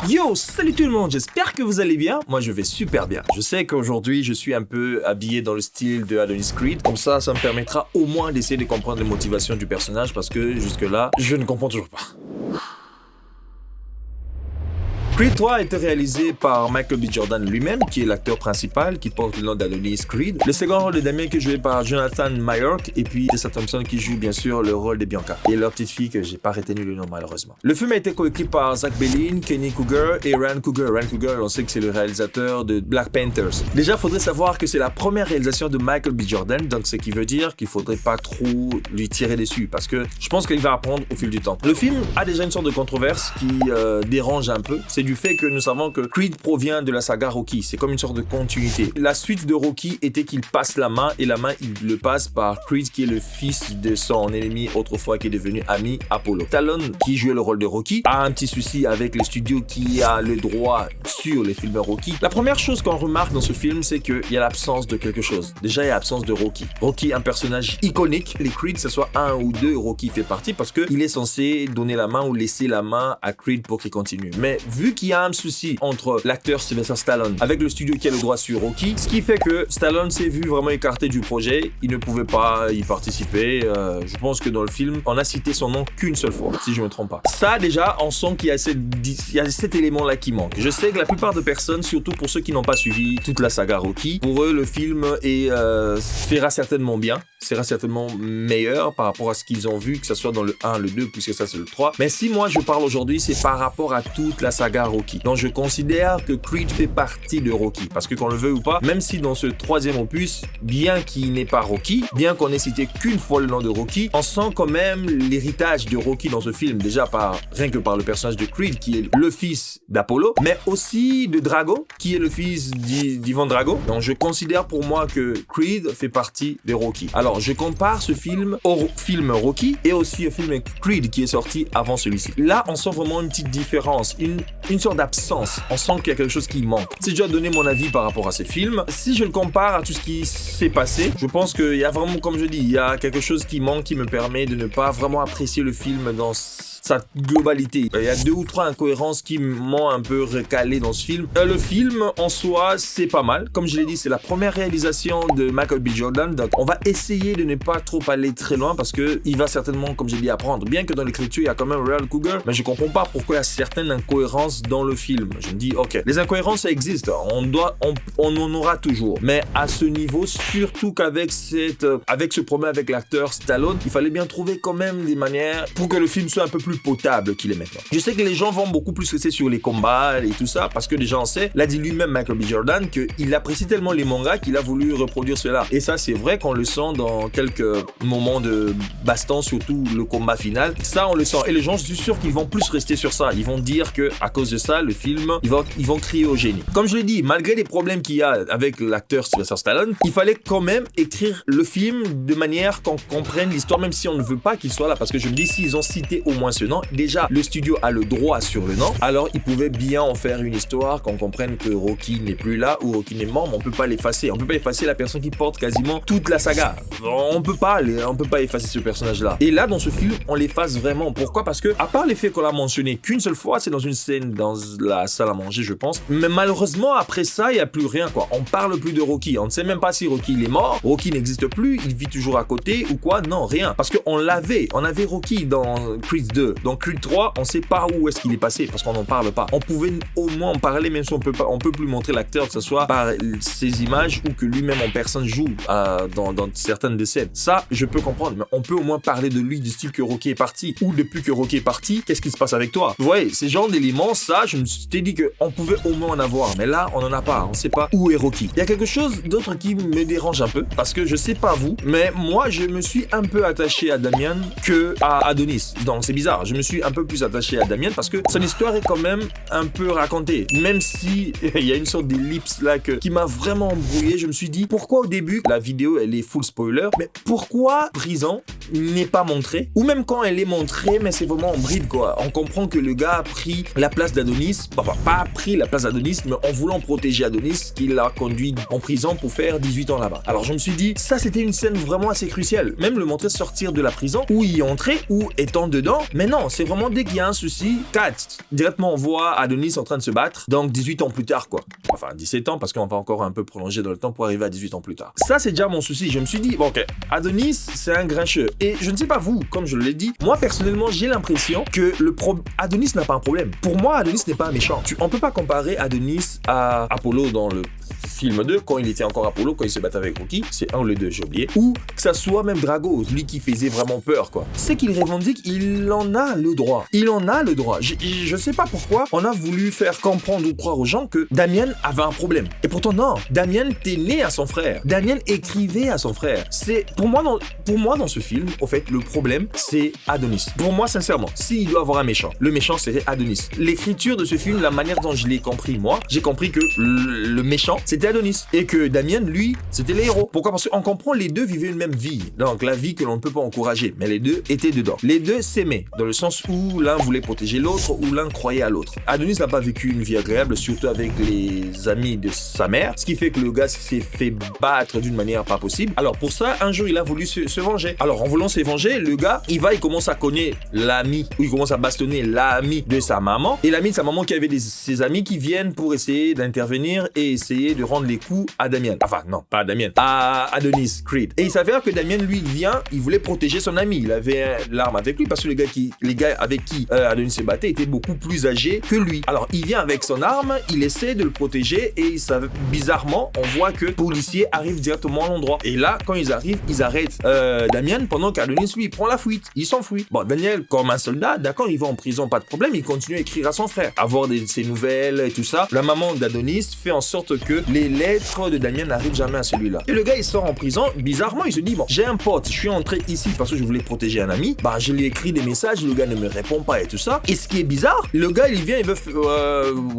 Yo, salut tout le monde, j'espère que vous allez bien. Moi je vais super bien. Je sais qu'aujourd'hui je suis un peu habillé dans le style de Adonis Creed. Comme ça me permettra au moins d'essayer de comprendre les motivations du personnage parce que jusque là, je ne comprends toujours pas. Creed 3 a été réalisé par Michael B. Jordan lui-même, qui est l'acteur principal, qui porte le nom d'Adonis Creed. Le second rôle de Damien qui est joué par Jonathan Majorque, et puis Tessa Thompson qui joue bien sûr le rôle de Bianca. Et leur petite fille que j'ai pas retenu le nom malheureusement. Le film a été coécrit par Zach Bellin, Kenny Cougar et Ryan Cougar. Ryan Cougar, on sait que c'est le réalisateur de Black Panthers. Déjà, faudrait savoir que c'est la première réalisation de Michael B. Jordan, donc ce qui veut dire qu'il faudrait pas trop lui tirer dessus, parce que je pense qu'il va apprendre au fil du temps. Le film a déjà une sorte de controverse qui dérange un peu. C'est du fait que nous savons que Creed provient de la saga Rocky, c'est comme une sorte de continuité. La suite de Rocky était qu'il passe la main et la main il le passe par Creed qui est le fils de son ennemi autrefois qui est devenu ami Apollo. Stallone qui jouait le rôle de Rocky a un petit souci avec le studio qui a le droit sur les films Rocky. La première chose qu'on remarque dans ce film c'est qu'il y a l'absence de quelque chose. Déjà il y a l'absence de Rocky. Rocky un personnage iconique, les Creed que ce soit un ou deux, Rocky fait partie parce qu'il est censé donner la main ou laisser la main à Creed pour qu'il continue. Mais vu qu'il y a un souci entre l'acteur Sylvester Stallone avec le studio qui a le droit sur Rocky, ce qui fait que Stallone s'est vu vraiment écarté du projet, il ne pouvait pas y participer. Je pense que dans le film, on a cité son nom qu'une seule fois, si je me trompe pas. Ça déjà, on sent qu'il y a cet élément-là qui manque. Je sais que la plupart de personnes, surtout pour ceux qui n'ont pas suivi toute la saga Rocky, pour eux le film fera certainement bien, sera certainement meilleur par rapport à ce qu'ils ont vu, que ce soit dans le 1, le 2, puisque ça c'est le 3. Mais si moi je parle aujourd'hui, c'est par rapport à toute la saga Rocky. Donc je considère que Creed fait partie de Rocky, parce que qu'on le veut ou pas, même si dans ce troisième opus, bien qu'il n'est pas Rocky, bien qu'on ait cité qu'une fois le nom de Rocky, on sent quand même l'héritage de Rocky dans ce film, déjà rien que par le personnage de Creed, qui est le fils d'Apollo, mais aussi de Drago, qui est le fils d'Ivan Drago. Donc je considère pour moi que Creed fait partie de Rocky. Alors je compare ce film au film Rocky et aussi au film Creed qui est sorti avant celui-ci. Là, on sent vraiment une petite différence, une sorte d'absence. On sent qu'il y a quelque chose qui manque. Si je dois donner mon avis par rapport à ces films, si je le compare à tout ce qui s'est passé, je pense qu'il y a vraiment, comme je dis, il y a quelque chose qui manque qui me permet de ne pas vraiment apprécier le film dans sa globalité. Il y a 2 ou 3 incohérences qui m'ont un peu recalé dans ce film. Le film, en soi, c'est pas mal. Comme je l'ai dit, c'est la première réalisation de Michael B. Jordan. Donc, on va essayer de ne pas trop aller très loin parce que il va certainement, comme j'ai dit, apprendre. Bien que dans l'écriture, il y a quand même Ryan Cougar, mais je comprends pas pourquoi il y a certaines incohérences dans le film. Je me dis, ok, les incohérences, ça existe. On en aura toujours. Mais à ce niveau, surtout qu'avec avec ce problème avec l'acteur Stallone, il fallait bien trouver quand même des manières pour que le film soit un peu plus potable qu'il est maintenant. Je sais que les gens vont beaucoup plus rester sur les combats et tout ça parce que déjà on sait, l'a dit lui-même Michael B. Jordan, qu'il apprécie tellement les mangas qu'il a voulu reproduire cela. Et ça c'est vrai qu'on le sent dans quelques moments de baston, surtout le combat final. Ça on le sent. Et les gens, je suis sûr qu'ils vont plus rester sur ça. Ils vont dire que à cause de ça, le film, ils vont crier au génie. Comme je l'ai dit, malgré les problèmes qu'il y a avec l'acteur Sylvester Stallone, il fallait quand même écrire le film de manière qu'on comprenne l'histoire, même si on ne veut pas qu'il soit là. Parce que je me dis, s'ils ont cité au moins ce nom, déjà le studio a le droit sur le nom, alors ils pouvaient bien en faire une histoire qu'on comprenne que Rocky n'est plus là ou Rocky n'est mort, mais on peut pas l'effacer. On peut pas effacer la personne qui porte quasiment toute la saga. On peut pas effacer ce personnage-là. Et là, dans ce film, on l'efface vraiment. Pourquoi? Parce que, à part les faits qu'on a mentionné qu'une seule fois, c'est dans une scène dans la salle à manger, je pense. Mais malheureusement, après ça, il y a plus rien, quoi. On parle plus de Rocky. On ne sait même pas si Rocky il est mort, Rocky n'existe plus, il vit toujours à côté ou quoi. Non, rien. Parce qu'on avait Rocky dans Creed 2. Dans Creed 3, on sait pas où est-ce qu'il est passé parce qu'on n'en parle pas. On pouvait au moins en parler, même si on peut plus montrer l'acteur, que ce soit par ses images ou que lui-même en personne joue dans certaines des scènes. Ça, je peux comprendre, mais on peut au moins parler de lui du style que Rocky est parti ou depuis que Rocky est parti, qu'est-ce qui se passe avec toi? Vous voyez, ces genres d'éléments, ça, je me suis dit qu'on pouvait au moins en avoir, mais là, on en a pas. On sait pas où est Rocky. Il y a quelque chose d'autre qui me dérange un peu parce que je sais pas vous, mais moi, je me suis un peu attaché à Damien que à Adonis. Donc, c'est bizarre. Je me suis un peu plus attaché à Damien parce que son histoire est quand même un peu racontée. Même si il y a une sorte d'ellipse là qui m'a vraiment embrouillé, je me suis dit pourquoi au début, la vidéo elle est full spoiler, mais pourquoi prison n'est pas montrée? Ou même quand elle est montrée, mais c'est vraiment en bride quoi. On comprend que le gars a pris la place d'Adonis, enfin pas pris la place d'Adonis, mais en voulant protéger Adonis, qu'il l'a conduit en prison pour faire 18 ans là-bas. Alors je me suis dit, ça c'était une scène vraiment assez cruciale. Même le montrer sortir de la prison, ou y entrer, ou étant dedans, mais Mais non, c'est vraiment dès qu'il y a un souci, directement on voit Adonis en train de se battre, donc 18 ans plus tard quoi. Enfin 17 ans parce qu'on va encore un peu prolonger dans le temps pour arriver à 18 ans plus tard. Ça c'est déjà mon souci, je me suis dit, bon ok, Adonis c'est un grincheux. Et je ne sais pas vous, comme je l'ai dit, moi personnellement j'ai l'impression que Adonis n'a pas un problème. Pour moi Adonis n'est pas un méchant. On peut pas comparer Adonis à Apollo dans le film 2, quand il était encore Apollo, quand il se battait avec Rocky, c'est un ou le deux, j'ai oublié, ou que ça soit même Drago, lui qui faisait vraiment peur, quoi. C'est qu'il revendique, il en a le droit. Il en a le droit. Je sais pas pourquoi on a voulu faire comprendre ou croire aux gens que Damien avait un problème. Et pourtant, non. Damien était né à son frère. Damien écrivait à son frère. C'est, pour moi, dans ce film, au fait, le problème, c'est Adonis. Pour moi, sincèrement, s'il doit avoir un méchant, le méchant serait Adonis. L'écriture de ce film, la manière dont je l'ai compris, moi, j'ai compris que le méchant, c'était Adonis. Et que Damien, lui, c'était les héros. Pourquoi? Parce qu'on comprend les deux vivaient une même vie. Donc, la vie que l'on ne peut pas encourager. Mais les deux étaient dedans. Les deux s'aimaient. Dans le sens où l'un voulait protéger l'autre, ou l'un croyait à l'autre. Adonis n'a pas vécu une vie agréable, surtout avec les amis de sa mère. Ce qui fait que le gars s'est fait battre d'une manière pas possible. Alors, pour ça, un jour, il a voulu se venger. Alors, en voulant se venger, le gars, il commence à cogner l'ami, ou il commence à bastonner l'ami de sa maman. Et l'ami de sa maman qui avait ses amis qui viennent pour essayer d'intervenir et essayer de rendre les coups à Damien. Enfin, non, pas à Damien, à Adonis Creed. Et il s'avère que Damien, lui, il voulait protéger son ami. Il avait l'arme avec lui parce que les gars avec qui Adonis se battait étaient beaucoup plus âgés que lui. Alors, il vient avec son arme, il essaie de le protéger et bizarrement, on voit que le policier arrive directement à l'endroit. Et là, quand ils arrivent, ils arrêtent Damien pendant qu'Adonis, lui, il prend la fuite. Il s'enfuit. Bon, Daniel, comme un soldat, d'accord, il va en prison, pas de problème, il continue à écrire à son frère, avoir ses nouvelles et tout ça. La maman d'Adonis fait en sorte que les lettres de Damien n'arrivent jamais à celui-là. Et le gars, il sort en prison, bizarrement, il se dit, bon, j'ai un pote, je suis entré ici parce que je voulais protéger un ami, bah, je lui ai écrit des messages, le gars ne me répond pas et tout ça. Et ce qui est bizarre, le gars, il vient, il veut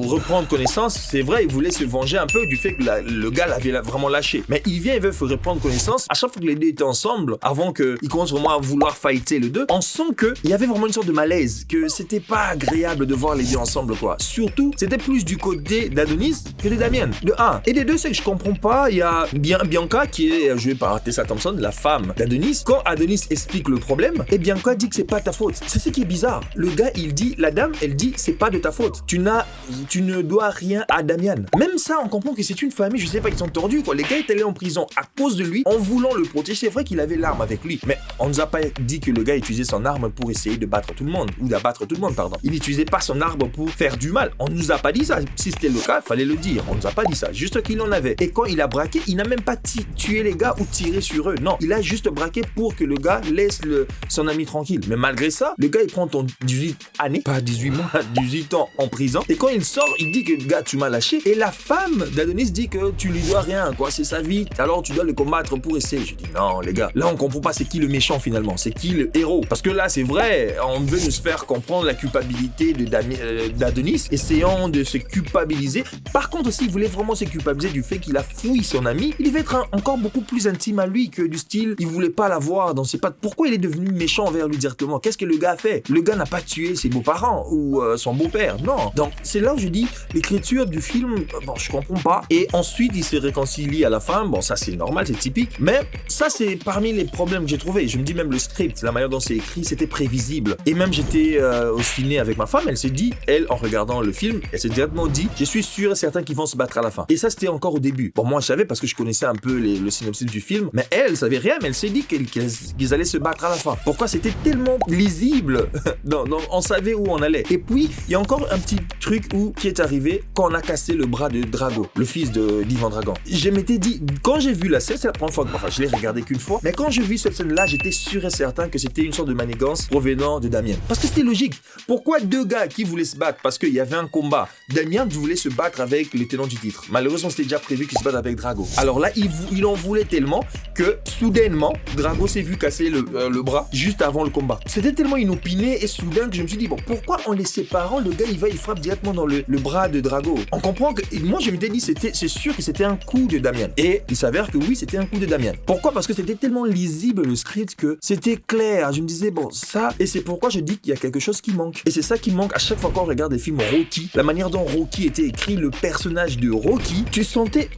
reprendre connaissance, c'est vrai, il voulait se venger un peu du fait que le gars l'avait vraiment lâché. Mais il vient, il veut reprendre connaissance, à chaque fois que les deux étaient ensemble, avant qu'ils commencent vraiment à vouloir fighter les deux, on sent qu'il y avait vraiment une sorte de malaise, que c'était pas agréable de voir les deux ensemble, quoi. Surtout, c'était plus du côté d'Adonis que de Damien. De un. Et des deux, c'est que je comprends pas, il y a Bianca qui est jouée par Tessa Thompson, la femme d'Adonis. Quand Adonis explique le problème, et Bianca dit que c'est pas ta faute. C'est ce qui est bizarre. Le gars, il dit, la dame, elle dit, c'est pas de ta faute. Tu ne dois rien à Damien. Même ça, on comprend que c'est une famille, je sais pas, ils sont tordus, quoi. Les gars étaient allés en prison à cause de lui, en voulant le protéger. C'est vrai qu'il avait l'arme avec lui, mais on nous a pas dit que le gars utilisait son arme pour essayer de battre tout le monde, ou d'abattre tout le monde, pardon. Il n'utilisait pas son arme pour faire du mal. On nous a pas dit ça. Si c'était le cas, fallait le dire. On nous a pas dit ça. Juste qu'il en avait. Et quand il a braqué, il n'a même pas tué les gars ou tiré sur eux. Non, il a juste braqué pour que le gars laisse son ami tranquille. Mais malgré ça, le gars, il prend ton 18 années, pas 18 mois, 18 ans en prison. Et quand il sort, il dit que, gars, tu m'as lâché. Et la femme d'Adonis dit que tu lui dois rien, quoi. C'est sa vie. Alors tu dois le combattre pour essayer. Je dis, non, les gars. Là, on comprend pas c'est qui le méchant finalement. C'est qui le héros. Parce que là, c'est vrai, on veut nous faire comprendre la culpabilité d'Adonis, essayant de se culpabiliser. Par contre, s'il voulait vraiment se culpabiliser du fait qu'il a fouillé son ami, il devait être encore beaucoup plus intime à lui que du style, il voulait pas l'avoir dans ses pattes. Pourquoi il est devenu méchant envers lui directement? Qu'est-ce que le gars a fait? Le gars n'a pas tué ses beaux-parents ou son beau-père, non. Donc, c'est là où je dis, l'écriture du film, bon, je comprends pas. Et ensuite, il se réconcilie à la fin. Bon, ça, c'est normal, c'est typique. Mais ça, c'est parmi les problèmes que j'ai trouvés. Je me dis même le script, la manière dont c'est écrit, c'était prévisible. Et même, j'étais au ciné avec ma femme, elle s'est dit, elle, en regardant le film, elle s'est directement dit, je suis sûr et certain qu'ils vont se battre à la fin. Et ça, c'était encore au début. Bon, moi, je savais parce que je connaissais un peu le synopsis du film, mais elle savait rien, mais elle s'est dit qu'ils allaient se battre à la fin. Pourquoi? C'était tellement lisible. Non, on savait où on allait. Et puis, il y a encore un petit truc qui est arrivé quand on a cassé le bras de Drago, le fils d'Ivan Drago. Je m'étais dit, quand j'ai vu la scène, c'est la première fois, enfin, je l'ai regardé qu'une fois, mais quand j'ai vu cette scène-là, j'étais sûr et certain que c'était une sorte de manigance provenant de Damien. Parce que c'était logique. Pourquoi deux gars qui voulaient se battre? Parce qu'il y avait un combat. Damien voulait se battre avec le tenant du titre. Malheureusement, c'était déjà prévu qu'il se batte avec Drago. Alors là, il en voulait tellement que, soudainement, Drago s'est vu casser le bras juste avant le combat. C'était tellement inopiné et soudain que je me suis dit, bon, pourquoi en les séparant, le gars, il frappe directement dans le bras de Drago? On comprend que, moi, je m'étais dit, c'est sûr que c'était un coup de Damien. Et il s'avère que oui, c'était un coup de Damien. Pourquoi? Parce que c'était tellement lisible le script que c'était clair. Je me disais, bon, ça, et c'est pourquoi je dis qu'il y a quelque chose qui manque. Et c'est ça qui manque à chaque fois qu'on regarde des films Rocky. La manière dont Rocky était écrit, le personnage de Rocky,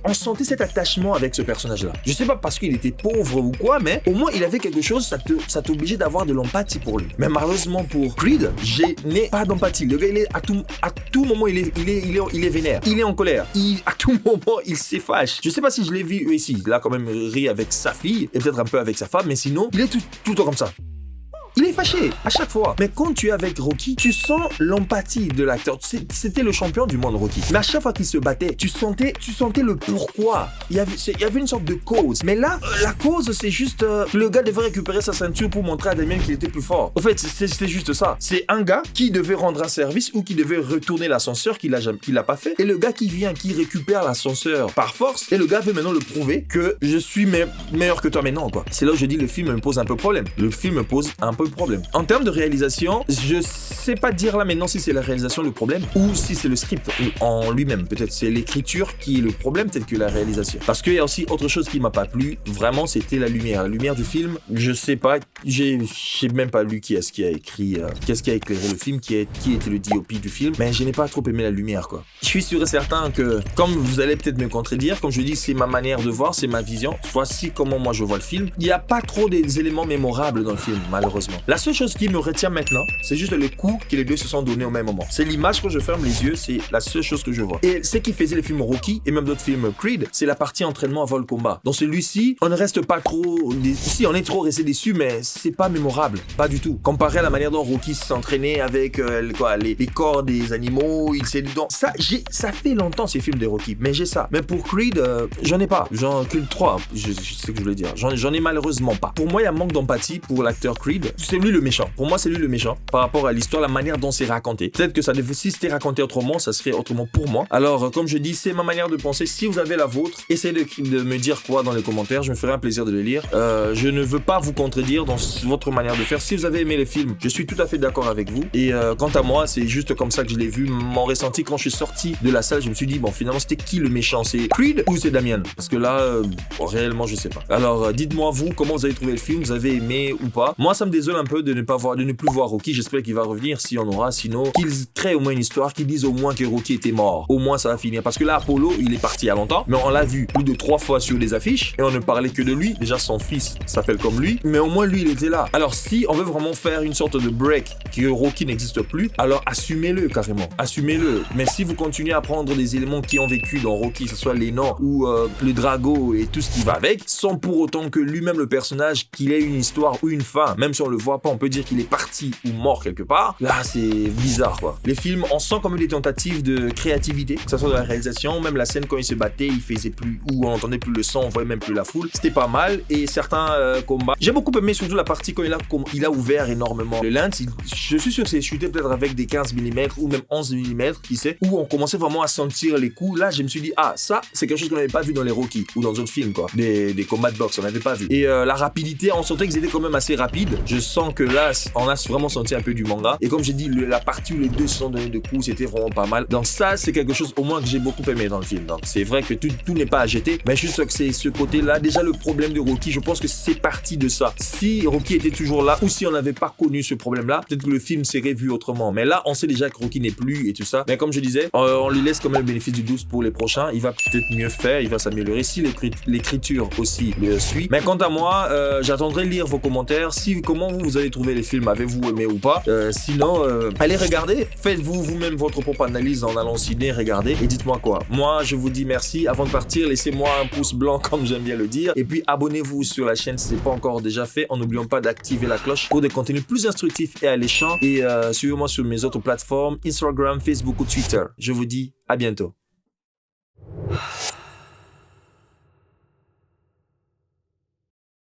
on sentait cet attachement avec ce personnage-là. Je sais pas parce qu'il était pauvre ou quoi, mais au moins il avait quelque chose, ça t'obligeait d'avoir de l'empathie pour lui. Mais malheureusement pour Creed, je n'ai pas d'empathie. Le gars, il est à tout moment, il est vénère. Il est en colère. À tout moment, il s'effache. Je sais pas si je l'ai vu ici. Il a quand même ri avec sa fille et peut-être un peu avec sa femme, mais sinon, il est tout le temps comme ça. Il est fâché à chaque fois. Mais quand tu es avec Rocky, tu sens l'empathie de l'acteur. C'était le champion du monde, Rocky. Mais à chaque fois qu'il se battait, tu sentais le pourquoi. Il y avait une sorte de cause. Mais là, la cause, c'est juste que le gars devait récupérer sa ceinture pour montrer à Damien qu'il était plus fort. En fait, c'était juste ça. C'est un gars qui devait rendre un service ou qui devait retourner l'ascenseur qu'il l'a pas fait. Et le gars qui vient, qui récupère l'ascenseur par force. Et le gars veut maintenant le prouver que je suis meilleur que toi maintenant, quoi. C'est là où je dis le film me pose un peu problème. Le film me pose un peu problème. En termes de réalisation, je sais pas dire là maintenant si c'est la réalisation le problème ou si c'est le script en lui-même. Peut-être c'est l'écriture qui est le problème, peut-être que la réalisation. Parce qu'il y a aussi autre chose qui m'a pas plu, vraiment, c'était la lumière. La lumière du film, je sais pas, j'ai même pas lu qui est-ce qui a écrit, qu'est-ce qui a éclairé le film, qui était le DOP du film, mais je n'ai pas trop aimé la lumière, quoi. Je suis sûr et certain que, comme vous allez peut-être me contredire, comme je dis, c'est ma manière de voir, c'est ma vision, voici comment moi je vois le film. Il y a pas trop des éléments mémorables dans le film, malheureusement. La seule chose qui me retient maintenant, c'est juste le coup que les deux se sont donnés au même moment. C'est l'image quand je ferme les yeux, c'est la seule chose que je vois. Et ce qui faisait les films Rocky et même d'autres films Creed, c'est la partie entraînement avant le combat. Dans celui-ci, on ne reste pas trop si on est trop resté déçu, mais c'est pas mémorable, pas du tout. Comparé à la manière dont Rocky s'entraînait avec les corps des animaux, il s'est dedans. Ça fait longtemps ces films de Rocky, mais j'ai ça. Mais pour Creed, j'en ai pas. Creed 3, je sais ce que je voulais dire. J'en ai malheureusement pas. Pour moi, il y a un manque d'empathie pour l'acteur Creed. C'est lui le méchant. Pour moi, c'est lui le méchant par rapport à l'histoire, la manière dont c'est raconté. Peut-être que si c'était raconté autrement, ça serait autrement pour moi. Alors, comme je dis, c'est ma manière de penser. Si vous avez la vôtre, essayez de me dire quoi dans les commentaires. Je me ferai un plaisir de les lire. Je ne veux pas vous contredire dans votre manière de faire. Si vous avez aimé les films, je suis tout à fait d'accord avec vous. Et quant à moi, c'est juste comme ça que je l'ai vu. Mon ressenti quand je suis sorti de la salle, je me suis dit, bon, finalement, c'était qui le méchant? C'est Creed ou c'est Damien? Parce que là, réellement, je sais pas. Alors, dites-moi vous, comment vous avez trouvé le film? Vous avez aimé ou pas? Moi, ça me désole un peu de ne plus voir Rocky. J'espère qu'il va revenir si on aura. Sinon, qu'ils créent au moins une histoire, qu'ils disent au moins que Rocky était mort. Au moins, ça va finir. Parce que là, Apollo, il est parti il y a longtemps, mais on l'a vu plus de 3 fois sur les affiches et on ne parlait que de lui. Déjà, son fils s'appelle comme lui, mais au moins lui, il était là. Alors, si on veut vraiment faire une sorte de break, que Rocky n'existe plus, alors assumez-le carrément. Assumez-le. Mais si vous continuez à prendre des éléments qui ont vécu dans Rocky, que ce soit les noms ou le Drago et tout ce qui va avec, sans pour autant que lui-même, le personnage, qu'il ait une histoire ou une fin, même si on le voit pas, on peut dire qu'il est parti ou mort quelque part. Là, c'est bizarre, quoi. Les films, on sent comme des tentatives de créativité, que ce soit dans la réalisation, même la scène quand il se battait, il faisait plus, ou on entendait plus le son, on voyait même plus la foule. C'était pas mal. Et certains combats, j'ai beaucoup aimé surtout la partie quand il a ouvert énormément le lens. Je suis sûr que c'est shooté peut-être avec des 15 mm ou même 11 mm, qui sait, où on commençait vraiment à sentir les coups. Là, je me suis dit, ah, ça, c'est quelque chose qu'on n'avait pas vu dans les Rocky ou dans d'autres films, quoi. Des combats de boxe, on n'avait pas vu. Et la rapidité, on sentait qu'ils étaient quand même assez rapides. Je sens que là, on a vraiment senti un peu du manga. Et comme j'ai dit, la partie où les deux se sont donnés de coups, c'était vraiment pas mal. Donc ça, c'est quelque chose au moins que j'ai beaucoup aimé dans le film. Donc c'est vrai que tout n'est pas à jeter, mais juste que c'est ce côté-là. Déjà, le problème de Rocky, je pense que c'est parti de ça. Si Rocky était toujours là, ou si on n'avait pas connu ce problème-là, peut-être que le film serait vu autrement. Mais là, on sait déjà que Rocky n'est plus et tout ça. Mais comme je disais, on lui laisse quand même le bénéfice du doute pour les prochains. Il va peut-être mieux faire, il va s'améliorer si l'écriture aussi le suit. Mais quant à moi, j'attendrai lire vos commentaires. Comment vous avez trouvé les films, avez-vous aimé ou pas? Sinon, allez regarder. Faites-vous vous-même votre propre analyse en allant au ciné, regardez et dites-moi quoi. Moi, je vous dis merci. Avant de partir, laissez-moi un pouce blanc comme j'aime bien le dire. Et puis, abonnez-vous sur la chaîne si ce n'est pas encore déjà fait. En n'oubliant pas d'activer la cloche pour des contenus plus instructifs et alléchants. Et suivez-moi sur mes autres plateformes, Instagram, Facebook ou Twitter. Je vous dis à bientôt.